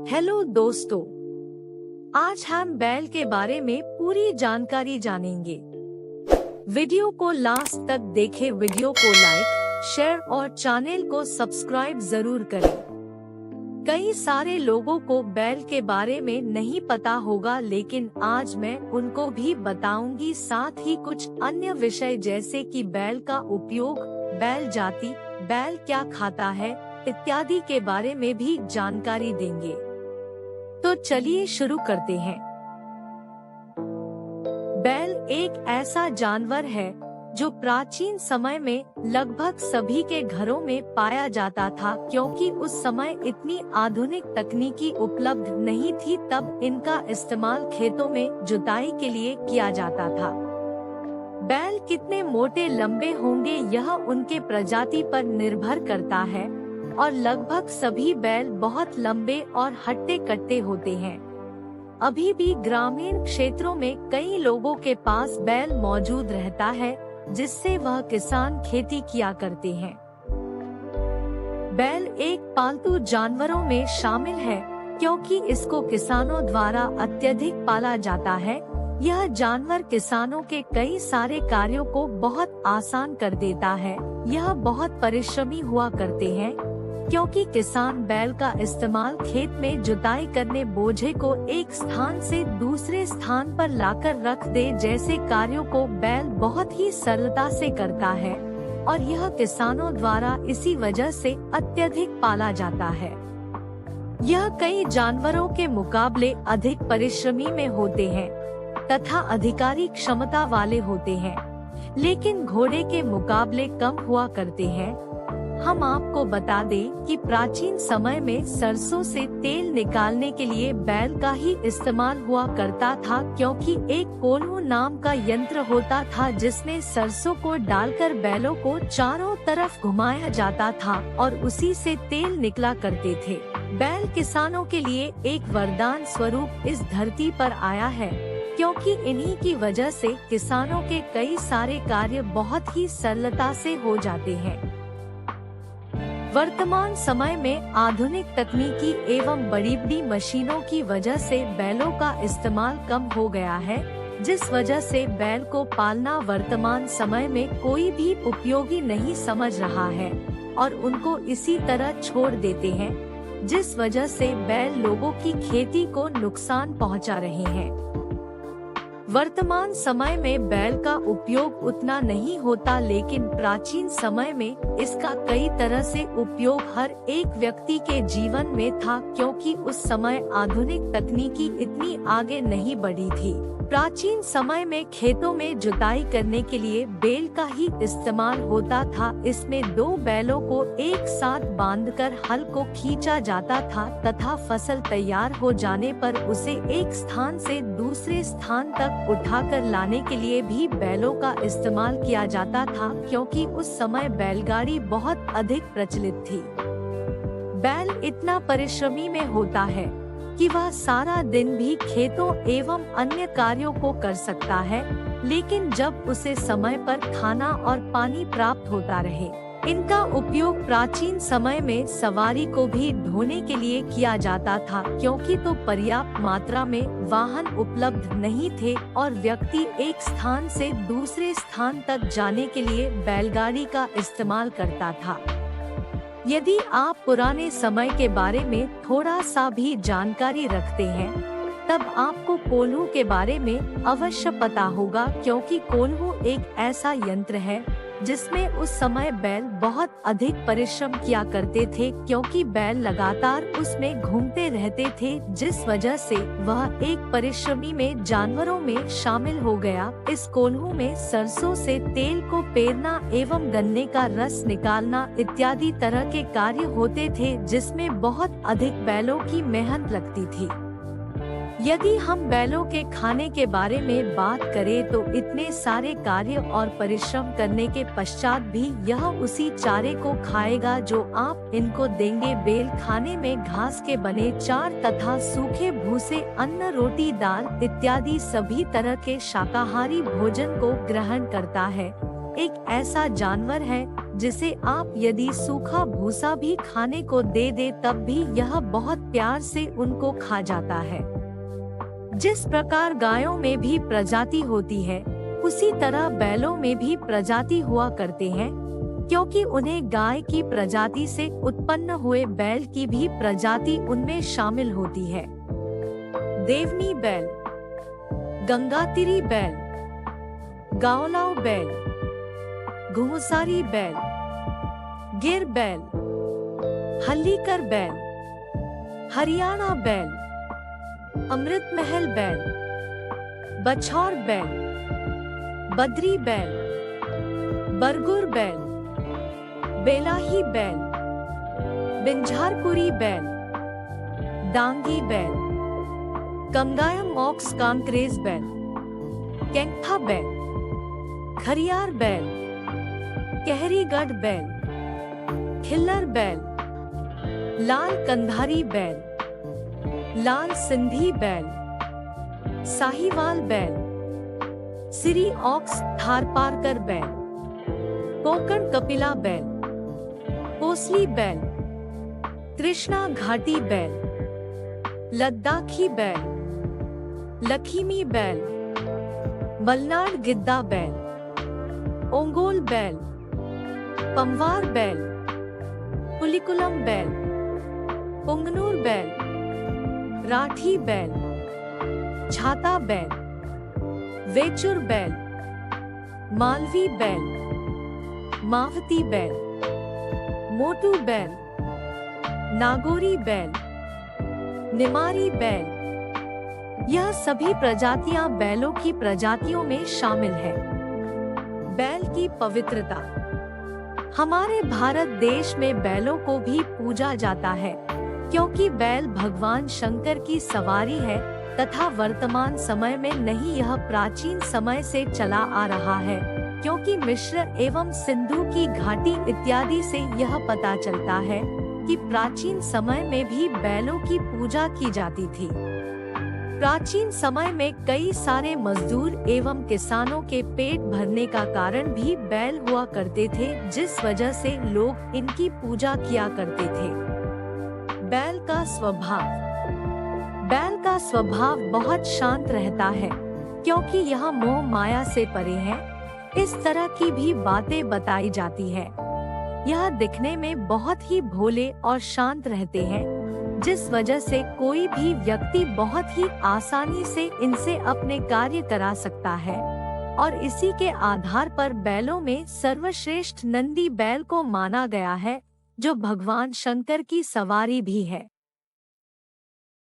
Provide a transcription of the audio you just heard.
Hello दोस्तों, आज हम बैल के बारे में पूरी जानकारी जानेंगे। वीडियो को लास्ट तक देखें। वीडियो को लाइक, शेयर और चैनल को सब्सक्राइब जरूर करें। कई सारे लोगों को बैल के बारे में नहीं पता होगा, लेकिन आज मैं उनको भी बताऊंगी। साथ ही कुछ अन्य विषय जैसे कि बैल का उपयोग, बैल जाति, बैल क्या खाता है इत्यादि के बारे में भी जानकारी देंगे। तो चलिए शुरू करते हैं। बैल एक ऐसा जानवर है जो प्राचीन समय में लगभग सभी के घरों में पाया जाता था, क्योंकि उस समय इतनी आधुनिक तकनीकी उपलब्ध नहीं थी। तब इनका इस्तेमाल खेतों में जुताई के लिए किया जाता था। बैल कितने मोटे लंबे होंगे यह उनके प्रजाति पर निर्भर करता है, और लगभग सभी बैल बहुत लंबे और हट्टे कट्टे होते हैं। अभी भी ग्रामीण क्षेत्रों में कई लोगों के पास बैल मौजूद रहता है, जिससे वह किसान खेती किया करते हैं। बैल एक पालतू जानवरों में शामिल है, क्योंकि इसको किसानों द्वारा अत्यधिक पाला जाता है। यह जानवर किसानों के कई सारे कार्यों को बहुत आसान कर देता है। यह बहुत परिश्रमी हुआ करते हैं, क्योंकि किसान बैल का इस्तेमाल खेत में जुताई करने, बोझे को एक स्थान से दूसरे स्थान पर लाकर रख दे जैसे कार्यों को बैल बहुत ही सरलता से करता है, और यह किसानों द्वारा इसी वजह से अत्यधिक पाला जाता है। यह कई जानवरों के मुकाबले अधिक परिश्रमी में होते हैं तथा अधिकारी क्षमता वाले होते हैं, लेकिन घोड़े के मुकाबले कम हुआ करते हैं। हम आपको बता दें कि प्राचीन समय में सरसों से तेल निकालने के लिए बैल का ही इस्तेमाल हुआ करता था, क्योंकि एक कोल्हू नाम का यंत्र होता था जिसमें सरसों को डालकर बैलों को चारों तरफ घुमाया जाता था और उसी से तेल निकला करते थे। बैल किसानों के लिए एक वरदान स्वरूप इस धरती पर आया है, क्योंकि इन्हीं की वजह से किसानों के कई सारे कार्य बहुत ही सरलता से हो जाते हैं। वर्तमान समय में आधुनिक तकनीकी एवं बड़ी मशीनों की वजह से बैलों का इस्तेमाल कम हो गया है, जिस वजह से बैल को पालना वर्तमान समय में कोई भी उपयोगी नहीं समझ रहा है और उनको इसी तरह छोड़ देते हैं, जिस वजह से बैल लोगों की खेती को नुकसान पहुंचा रहे हैं। वर्तमान समय में बैल का उपयोग उतना नहीं होता, लेकिन प्राचीन समय में इसका कई तरह से उपयोग हर एक व्यक्ति के जीवन में था, क्योंकि उस समय आधुनिक तकनीकी इतनी आगे नहीं बढ़ी थी। प्राचीन समय में खेतों में जुताई करने के लिए बैल का ही इस्तेमाल होता था। इसमें दो बैलों को एक साथ बांधकर हल को खींचा जाता था तथा फसल तैयार हो जाने पर उसे एक स्थान से दूसरे स्थान तक उठाकर लाने के लिए भी बैलों का इस्तेमाल किया जाता था, क्योंकि उस समय बैलगाड़ी बहुत अधिक प्रचलित थी। बैल इतना परिश्रमी में होता है कि वह सारा दिन भी खेतों एवं अन्य कार्यों को कर सकता है, लेकिन जब उसे समय पर खाना और पानी प्राप्त होता रहे। इनका उपयोग प्राचीन समय में सवारी को भी ढोने के लिए किया जाता था, क्योंकि तो पर्याप्त मात्रा में वाहन उपलब्ध नहीं थे और व्यक्ति एक स्थान से दूसरे स्थान तक जाने के लिए बैलगाड़ी का इस्तेमाल करता था। यदि आप पुराने समय के बारे में थोड़ा सा भी जानकारी रखते हैं, तब आपको कोल्हू के बारे में अवश्य पता होगा, क्योंकि कोल्हू एक ऐसा यंत्र है जिसमें उस समय बैल बहुत अधिक परिश्रम किया करते थे, क्योंकि बैल लगातार उसमें घूमते रहते थे, जिस वजह से वह एक परिश्रमी में जानवरों में शामिल हो गया। इस कोल्हू में सरसों से तेल को पेरना एवं गन्ने का रस निकालना इत्यादि तरह के कार्य होते थे, जिसमें बहुत अधिक बैलों की मेहनत लगती थी। यदि हम बैलों के खाने के बारे में बात करें तो इतने सारे कार्य और परिश्रम करने के पश्चात भी यह उसी चारे को खाएगा जो आप इनको देंगे। बैल खाने में घास के बने चार तथा सूखे भूसे, अन्न, रोटी, दाल इत्यादि सभी तरह के शाकाहारी भोजन को ग्रहण करता है। एक ऐसा जानवर है जिसे आप यदि सूखा भूसा भी खाने को दे दे तब भी यह बहुत प्यार से उनको खा जाता है। जिस प्रकार गायों में भी प्रजाति होती है, उसी तरह बैलों में भी प्रजाति हुआ करते हैं, क्योंकि उन्हें गाय की प्रजाति से उत्पन्न हुए बैल की भी प्रजाति उनमें शामिल होती है। देवनी बैल, गंगातिरी बैल, गावलाव बैल, घुमुसारी बैल, गिर बैल, हल्लीकर बैल, हरियाणा बैल, अमृत महल बैल, बछौर बैल, बद्री बैल, बरगुर बैल, बेलाही बैल, बिंझारपुरी बैल, डांगी बैल, कंगायम ऑक्स कांकरेज बैल, केंथा बैल, खरियार बैल, कहरीगढ़ बैल, खिल्लर बैल, लाल कंधारी बैल, लाल सिंधी बैल, साहिवाल बैल, सिरी ऑक्स थारपारकर बैल, कोकण कपिला बैल, कोसली बैल, कृष्णा घाटी बैल, लद्दाखी बैल, लखीमी बैल, मलनाड गिद्दा बैल, ओंगोल बैल, पंवार बैल, पुलिकुलम बैल, पुंगनूर बैल, राठी बैल, छाता बैल, वेचुर बैल, मालवी बैल, मावती बैल, मोटू बैल, नागोरी बैल, निमारी बैल, यह सभी प्रजातियां बैलों की प्रजातियों में शामिल है। बैल की पवित्रता। हमारे भारत देश में बैलों को भी पूजा जाता है, क्योंकि बैल भगवान शंकर की सवारी है तथा वर्तमान समय में नहीं, यह प्राचीन समय से चला आ रहा है, क्योंकि मिस्र एवं सिंधु की घाटी इत्यादि से यह पता चलता है कि प्राचीन समय में भी बैलों की पूजा की जाती थी। प्राचीन समय में कई सारे मजदूर एवं किसानों के पेट भरने का कारण भी बैल हुआ करते थे, जिस वजह से लोग इनकी पूजा किया करते थे। बैल का स्वभाव। बैल का स्वभाव बहुत शांत रहता है, क्योंकि यह मोह माया से परे है। इस तरह की भी बातें बताई जाती है। यह दिखने में बहुत ही भोले और शांत रहते हैं, जिस वजह से कोई भी व्यक्ति बहुत ही आसानी से इनसे अपने कार्य करा सकता है, और इसी के आधार पर बैलों में सर्वश्रेष्ठ नंदी बैल को माना गया है, जो भगवान शंकर की सवारी भी है।